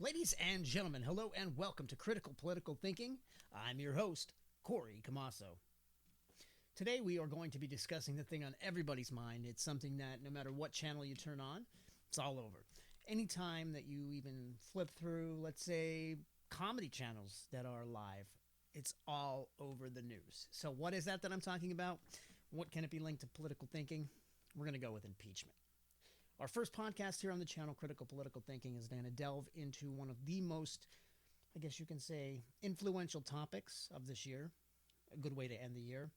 Ladies and gentlemen, hello and welcome to Critical Political Thinking. I'm your host, Corey Camasso. Today we are going to be discussing the thing on everybody's mind. It's something that no matter what channel you turn on, it's all over. Anytime that you even flip through, let's say, comedy channels that are live, it's all over the news. So what is that I'm talking about? What can it be linked to political thinking? We're going to go with impeachment. Our first podcast here on the channel, Critical Political Thinking, is going to delve into one of the most, I guess you can say, influential topics of this year, a good way to end the year,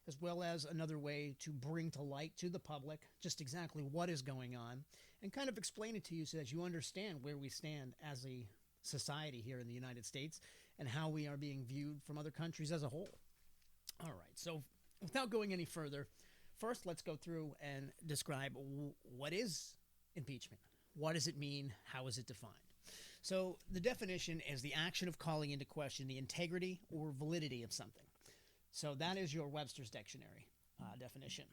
as well as another way to bring to light to the public just exactly what is going on and kind of explain it to you so that you understand where we stand as a society here in the United States and how we are being viewed from other countries as a whole. All right, so without going any further, first, let's go through and describe what is impeachment. What does it mean? How is it defined? So the definition is the action of calling into question the integrity or validity of something. So that is your Webster's Dictionary definition.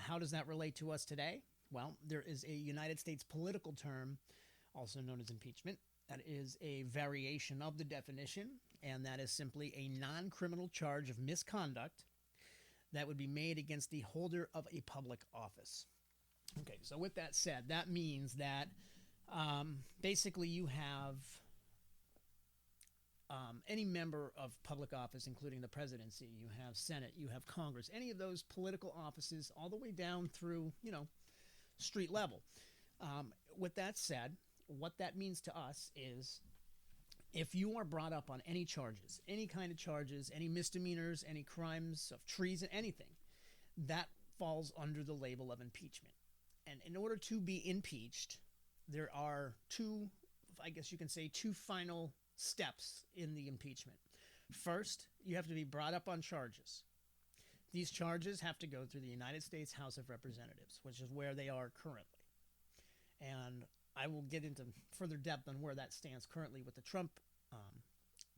How does that relate to us today? Well, there is a United States political term, also known as impeachment, that is a variation of the definition, and that is simply a non-criminal charge of misconduct that would be made against the holder of a public office. Okay, so with that said, that means that basically you have any member of public office, including the presidency, you have Senate, you have Congress, any of those political offices all the way down through, street level. With that said, what that means to us is if you are brought up on any charges, any kind of charges, any misdemeanors, any crimes of treason, anything, that falls under the label of impeachment. And in order to be impeached, there are two final steps in the impeachment. First, you have to be brought up on charges. These charges have to go through the United States House of Representatives, which is where they are currently. And I will get into further depth on where that stands currently with the Trump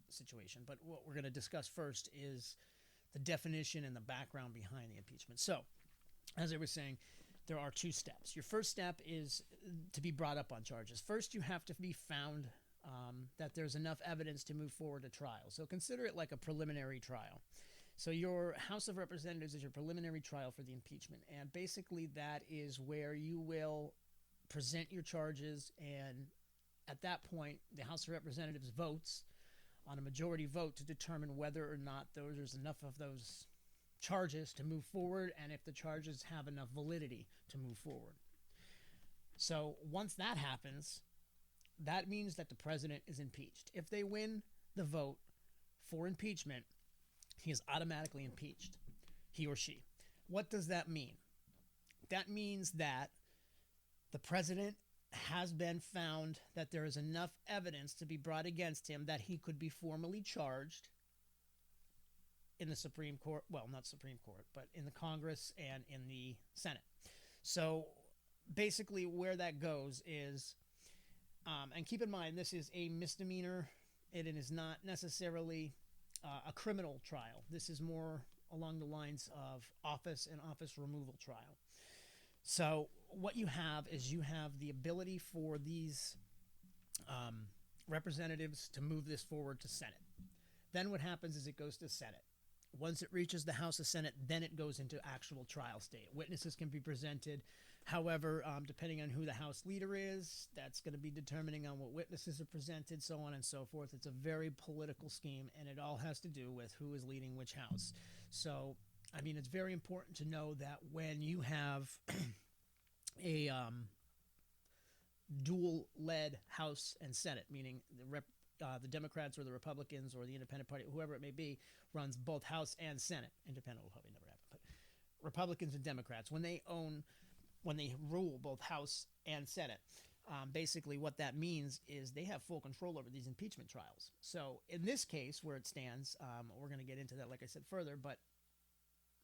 situation. But what we're going to discuss first is the definition and the background behind the impeachment. So, as I was saying, there are two steps. Your first step is to be brought up on charges. First, you have to be found that there's enough evidence to move forward to trial. So consider it like a preliminary trial. So your House of Representatives is your preliminary trial for the impeachment. And basically that is where you will present your charges, and at that point, the House of Representatives votes on a majority vote to determine whether or not there's enough of those charges to move forward and if the charges have enough validity to move forward. So once that happens, that means that the president is impeached. If they win the vote for impeachment, he is automatically impeached, he or she. What does that mean? That means that the president has been found that there is enough evidence to be brought against him that he could be formally charged in the Supreme Court. Well, not Supreme Court, but in the Congress and in the Senate. So basically where that goes is, and keep in mind, this is a misdemeanor. It is not necessarily a criminal trial. This is more along the lines of office and office removal trial. So what you have is you have the ability for these representatives to move this forward to Senate. Then what happens is it goes to Senate. Once it reaches the House of Senate, then it goes into actual trial state. Witnesses can be presented. However, depending on who the House leader is, that's going to be determining on what witnesses are presented, so on and so forth. It's a very political scheme, and it all has to do with who is leading which house. So, I mean, it's very important to know that when you have a dual-led House and Senate, meaning the Democrats or the Republicans or the Independent Party, whoever it may be, runs both House and Senate. Independent will probably never happen, but Republicans and Democrats, when they rule both House and Senate, basically what that means is they have full control over these impeachment trials. So in this case, where it stands, we're going to get into that, like I said, further, but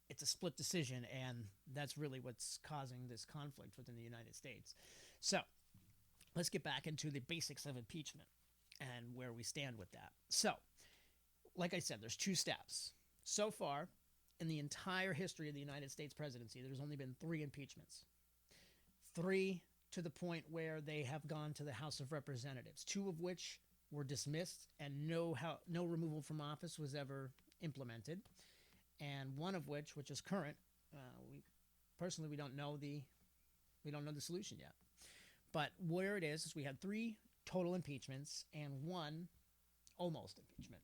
it's a split decision, and that's really what's causing this conflict within the United States. So let's get back into the basics of impeachment and where we stand with that. So, like I said, there's two steps. So far, in the entire history of the United States presidency, there's only been 3 impeachments. 3 to the point where they have gone to the House of Representatives, two of which were dismissed and no removal from office was ever implemented, and one of which is current. We personally we don't know the solution yet. But where it is we had 3 total impeachments and 1 almost impeachment.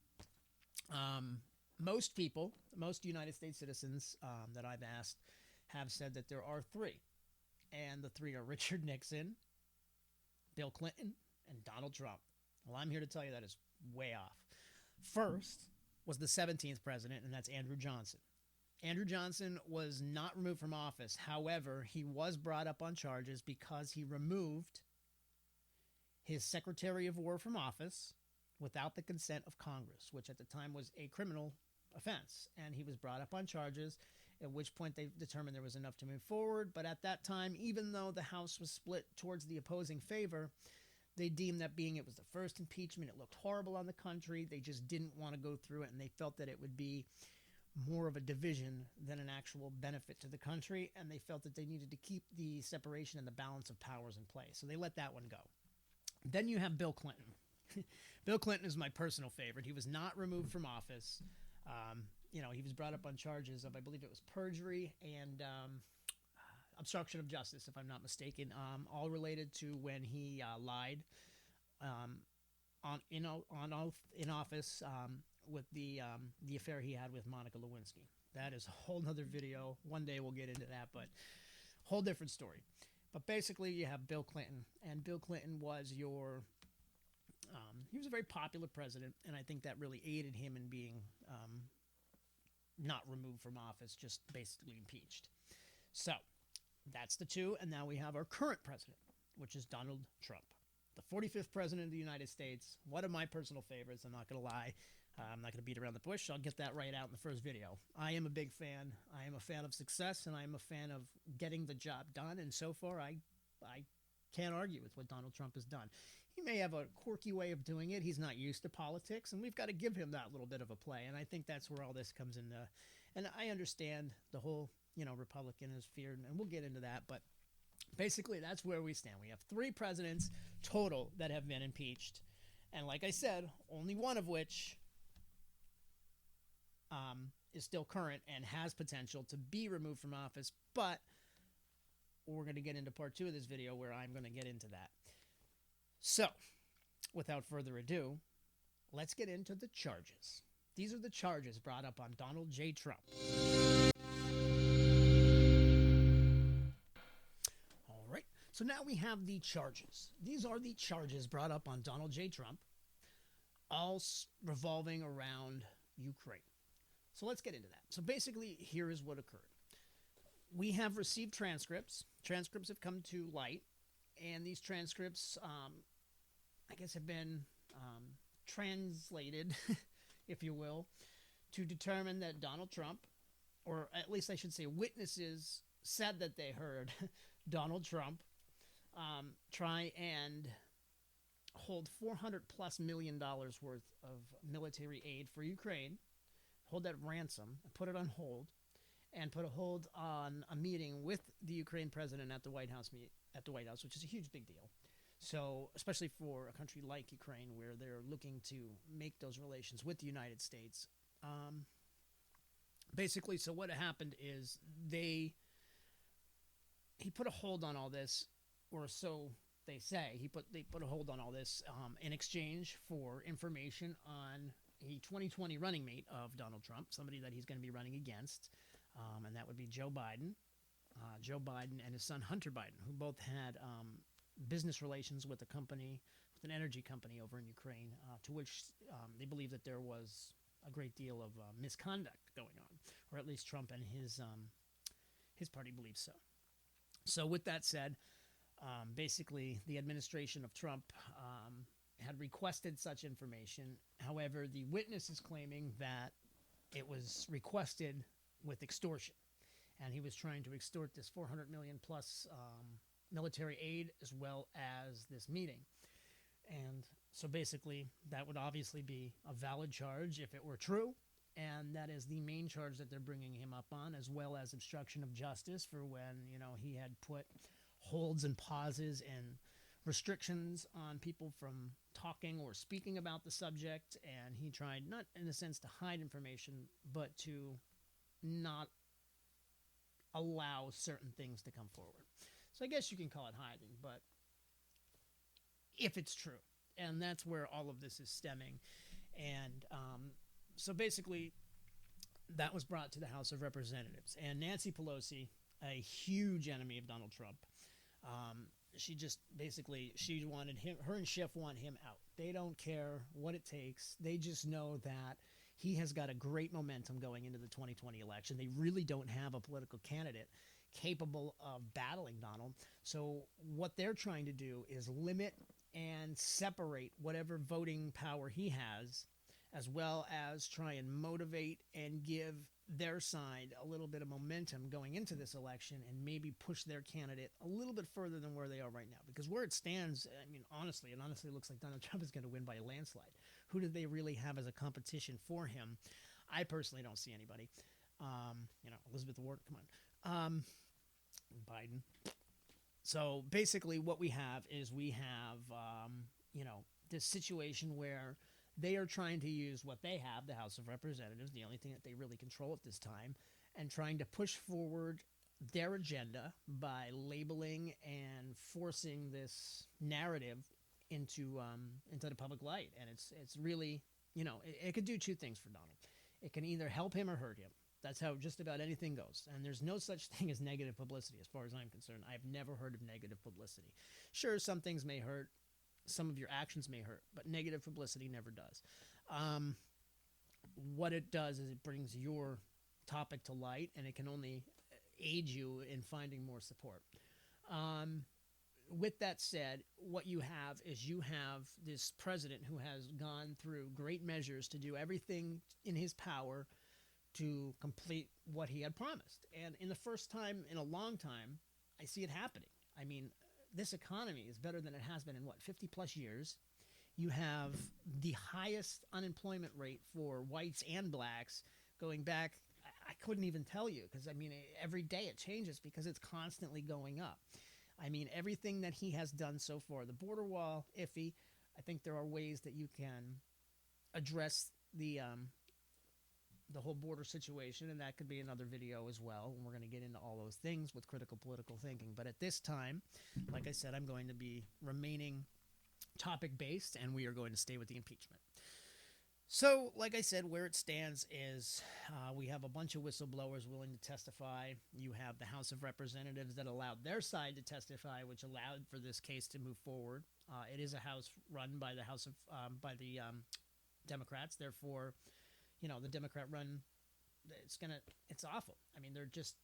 Most United States citizens that I've asked have said that there are 3. And the 3 are Richard Nixon, Bill Clinton, and Donald Trump. Well, I'm here to tell you that is way off. First was the 17th president, and that's Andrew Johnson. Andrew Johnson was not removed from office. However, he was brought up on charges because he removed his Secretary of War from office without the consent of Congress, which at the time was a criminal offense. And he was brought up on charges, at which point they determined there was enough to move forward. But at that time, even though the House was split towards the opposing favor, they deemed that being it was the first impeachment, it looked horrible on the country. They just didn't want to go through it, and they felt that it would be more of a division than an actual benefit to the country, and they felt that they needed to keep the separation and the balance of powers in place. So they let that one go. Then you have Bill Clinton. Bill Clinton is my personal favorite. He was not removed from office. He was brought up on charges of, I believe it was perjury and obstruction of justice, if I'm not mistaken, all related to when he lied in office with the affair he had with Monica Lewinsky. That is a whole nother video. One day we'll get into that, but whole different story. But basically, you have Bill Clinton, and Bill Clinton was he was a very popular president, and I think that really aided him in being not removed from office, just basically impeached. So that's the 2, and now we have our current president, which is Donald Trump, the 45th president of the United States. One of my personal favorites, I'm not going to lie. I'm not going to beat around the bush. I'll get that right out in the first video. I am a big fan. I am a fan of success, and I am a fan of getting the job done. And so far, I can't argue with what Donald Trump has done. He may have a quirky way of doing it. He's not used to politics, and we've got to give him that little bit of a play. And I think that's where all this comes into. And I understand the whole, Republican is feared, and we'll get into that. But basically, that's where we stand. We have 3 presidents total that have been impeached. And like I said, only one of which is still current and has potential to be removed from office. But we're going to get into part 2 of this video where I'm going to get into that. So, without further ado, let's get into the charges. These are the charges brought up on Donald J. Trump. All right, so now we have the charges. These are the charges brought up on Donald J. Trump, all revolving around Ukraine. So let's get into that. So basically, here is what occurred. We have received transcripts. Transcripts have come to light, and these transcripts, have been translated, if you will, to determine that Donald Trump, or at least I should say witnesses, said that they heard Donald Trump try and hold $400+ million worth of military aid for Ukraine, hold that ransom, put it on hold, and put a hold on a meeting with the Ukraine president at the White House, which is a huge big deal. So, especially for a country like Ukraine, where they're looking to make those relations with the United States. Basically, so what happened is he put a hold on all this, or so they say. They put a hold on all this in exchange for information on a 2020 running mate of Donald Trump, somebody that he's going to be running against, and that would be Joe Biden. Joe Biden and his son Hunter Biden, who both had business relations with an energy company over in Ukraine, to which they believe that there was a great deal of misconduct going on, or at least Trump and his party believes so. So with that said, basically the administration of Trump had requested such information. However, the witness is claiming that it was requested with extortion, and he was trying to extort this $400 million plus military aid, as well as this meeting. And so basically that would obviously be a valid charge if it were true, and that is the main charge that they're bringing him up on, as well as obstruction of justice for when he had put holds and pauses and restrictions on people from talking or speaking about the subject. And he tried, not in a sense to hide information, but to not allow certain things to come forward. So I guess you can call it hiding, but if it's true. And that's where all of this is stemming. And so basically, that was brought to the House of Representatives. And Nancy Pelosi, a huge enemy of Donald Trump, she just basically, she wanted him, her and Schiff want him out. They don't care what it takes. They just know that he has got a great momentum going into the 2020 election. They really don't have a political candidate capable of battling Donald. So what they're trying to do is limit and separate whatever voting power he has, as well as try and motivate and give their side a little bit of momentum going into this election and maybe push their candidate a little bit further than where they are right now. Because where it stands, I mean, honestly, it honestly looks like Donald Trump is going to win by a landslide. Who do they really have as a competition for him? I personally don't see anybody. Elizabeth Warren, come on. Biden. So basically what we have is we have, this situation where they are trying to use what they have, the House of Representatives, the only thing that they really control at this time, and trying to push forward their agenda by labeling and forcing this narrative into the public light. And it's really, it could do two things for Donald. It can either help him or hurt him. That's how just about anything goes. And there's no such thing as negative publicity as far as I'm concerned. I've never heard of negative publicity. Sure, some things may hurt. Some of your actions may hurt, but negative publicity never does. What it does is it brings your topic to light, and it can only aid you in finding more support. With that said, what you have is you have this president who has gone through great measures to do everything in his power to complete what he had promised. And in the first time in a long time, I see it happening. I mean, this economy is better than it has been in 50 plus years. You have the highest unemployment rate for whites and blacks going back. I couldn't even tell you because, every day it changes because it's constantly going up. Everything that he has done so far, the border wall, iffy. I think there are ways that you can address the whole border situation, and that could be another video as well. And we're going to get into all those things with critical political thinking. But at this time, like I said, I'm going to be remaining topic-based, and we are going to stay with the impeachment. So, like I said, where it stands is we have a bunch of whistleblowers willing to testify. You have the House of Representatives that allowed their side to testify, which allowed for this case to move forward. It is a House run by the Democrats. Therefore, the Democrat run, it's awful. They're just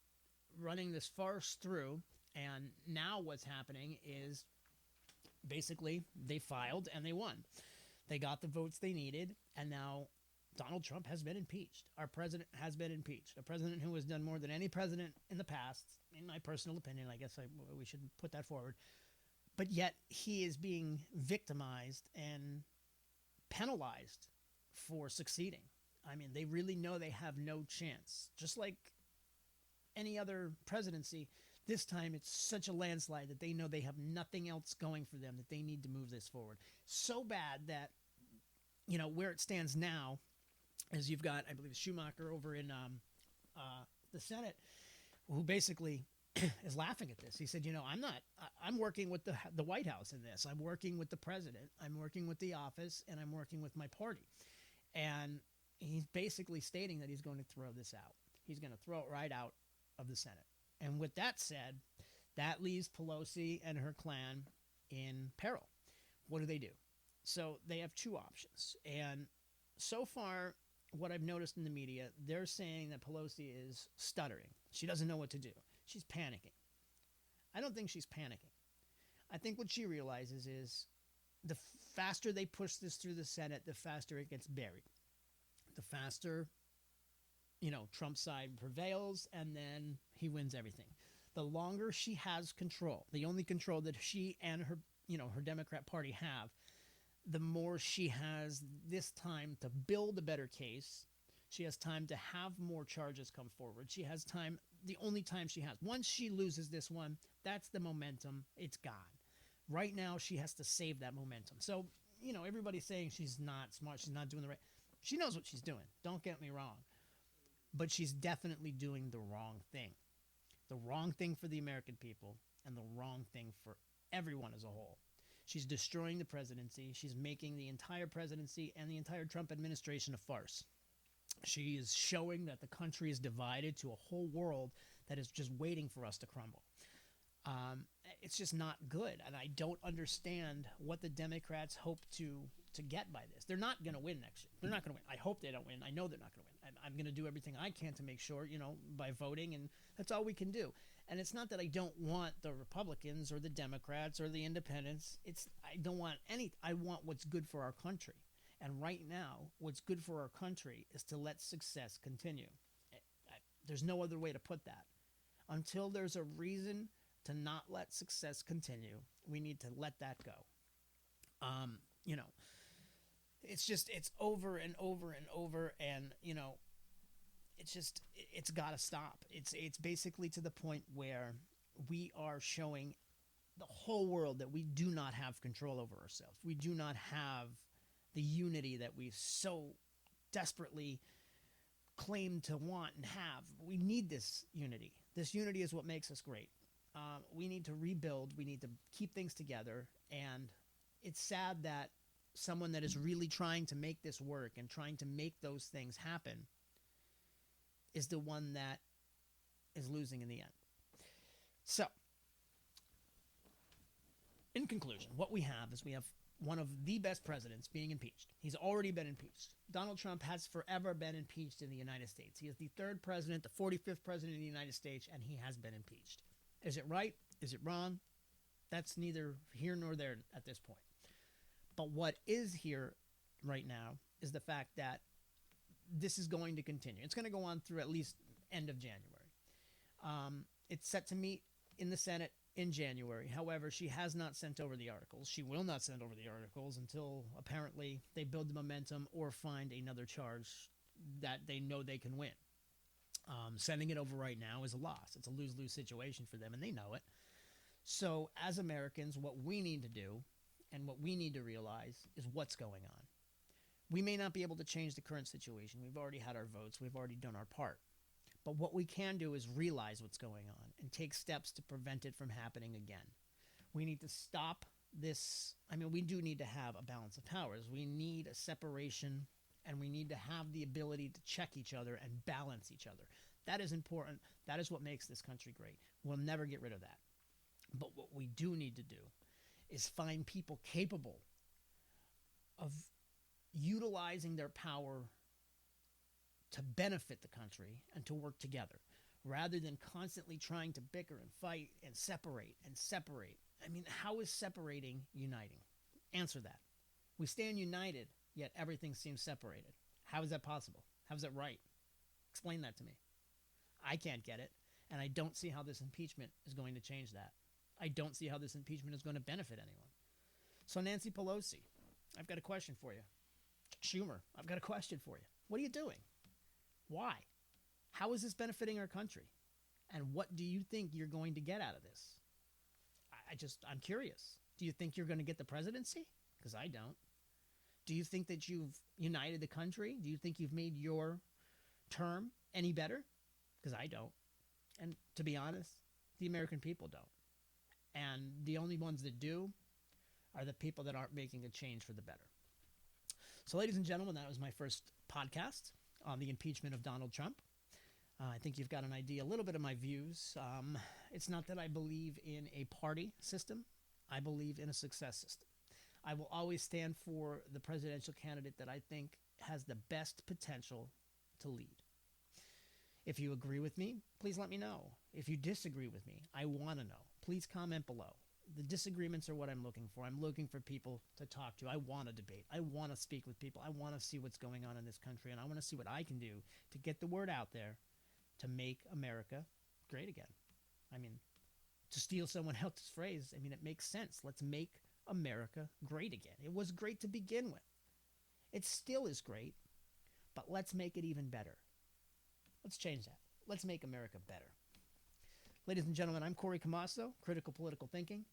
running this farce through. And now what's happening is basically they filed and they won. They got the votes they needed, and now Donald Trump has been impeached. Our president has been impeached. A president who has done more than any president in the past, in my personal opinion. I guess we should put that forward. But yet he is being victimized and penalized for succeeding. They really know they have no chance. Just like any other presidency, this time it's such a landslide that they know they have nothing else going for them, that they need to move this forward. So bad that, where it stands now is you've got, I believe, Schumacher over in the Senate, who basically is laughing at this. He said, I'm working with the White House in this. I'm working with the president. I'm working with the office, and I'm working with my party. And he's basically stating that he's going to throw this out. He's going to throw it right out of the Senate. And with that said, that leaves Pelosi and her clan in peril. What do? So they have two options. And so far, what I've noticed in the media, they're saying that Pelosi is stuttering. She doesn't know what to do. She's panicking. I don't think she's panicking. I think what she realizes is the faster they push this through the Senate, the faster it gets buried. The faster, Trump's side prevails, and then he wins everything. The longer she has control, the only control that she and her, her Democrat Party have, the more she has this time to build a better case. She has time to have more charges come forward. She has time, the only time she has. Once she loses this one, That's the momentum. It's gone. Right now, she has to save that momentum. So, everybody's saying she's not smart. She's not doing the right. She knows what she's doing. Don't get me wrong. But she's definitely doing the wrong thing. The wrong thing for the American people and the wrong thing for everyone as a whole. She's destroying the presidency. She's making the entire presidency and the entire Trump administration a farce. She is showing that the country is divided to a whole world that is just waiting for us to crumble. Um, it's just not good, and I don't understand what the Democrats hope to get by this. They're not going to win next year. They're not going to win. I hope they don't win. I know they're not going to win. I'm going to do everything I can to make sure, by voting, and that's all we can do. And it's not that I don't want the Republicans or the Democrats or the Independents. I don't want any. I want what's good for our country. And right now, what's good for our country is to let success continue. There's no other way to put that. Until there's a reason to not let success continue, we need to let that go. You know, it's over and over and over, and it's got to stop. It's basically to the point where we are showing the whole world that we do not have control over ourselves. We do not have the unity that we so desperately claim to want and have. We need this unity. This unity is what makes us great. We need to rebuild. We need to keep things together. And it's sad that someone that is really trying to make this work and trying to make those things happen is the one that is losing in the end. So, in conclusion, what we have is we have one of the best presidents being impeached. He's already been impeached. Donald Trump has forever been impeached in the United States. He is the third president, the 45th president of the United States, and he has been impeached. Is it right? Is it wrong? That's neither here nor there at this point. But what is here right now is the fact that this is going to continue. It's going to go on through at least end of January. It's set to meet in the Senate in January. However, she has not sent over the articles. She will not send over the articles until apparently they build the momentum or find another charge that they know they can win. Sending it over right now is a loss. It's a lose-lose situation for them, and they know it. So as Americans, what we need to do and what we need to realize is what's going on. We may not be able to change the current situation. We've already had our votes. We've already done our part. But what we can do is realize what's going on and take steps to prevent it from happening again. We need to stop this. I mean, we do need to have a balance of powers. We need a separation, and we need to have the ability to check each other and balance each other. That is important. That is what makes this country great. We'll never get rid of that. But what we do need to do is find people capable of utilizing their power to benefit the country and to work together, rather than constantly trying to bicker and fight and separate and separate. I mean, how is separating uniting? Answer that. We stand united, yet everything seems separated. How is that possible? How is that right? Explain that to me. I can't get it, and I don't see how this impeachment is going to change that. I don't see how this impeachment is going to benefit anyone. So Nancy Pelosi, I've got a question for you. Schumer, I've got a question for you. What are you doing? Why? How is this benefiting our country? And what do you think you're going to get out of this? I'm curious. Do you think you're going to get the presidency? Because I don't. Do you think that you've united the country? Do you think you've made your term any better? Because I don't. And to be honest, the American people don't. And the only ones that do are the people that aren't making a change for the better. So, ladies and gentlemen, that was my first podcast on the impeachment of Donald Trump. I think you've got an idea, a little bit of my views. It's not that I believe in a party system. I believe in a success system. I will always stand for the presidential candidate that I think has the best potential to lead. If you agree with me, please let me know. If you disagree with me, I want to know. Please comment below. The disagreements are what I'm looking for. I'm looking for people to talk to. I want to debate. I want to speak with people. I want to see what's going on in this country, and I want to see what I can do to get the word out there to make America great again. I mean, to steal someone else's phrase, I mean, it makes sense. Let's make America great again. It was great to begin with. It still is great, but let's make it even better. Let's change that. Let's make America better. Ladies and gentlemen, I'm Corey Camasso, Critical Political Thinking.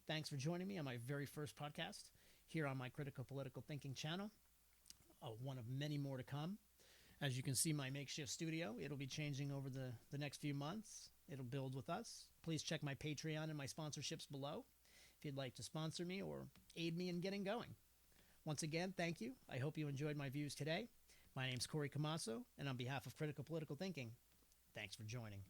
Thanks for joining me on my very first podcast here on my Critical Political Thinking channel. One of many more to come. As you can see, my makeshift studio, it'll be changing over the next few months. It'll build with us. Please check my Patreon and my sponsorships below if you'd like to sponsor me or aid me in getting going. Once again, thank you. I hope you enjoyed my views today. My name's Corey Camasso, and on behalf of Critical Political Thinking, thanks for joining.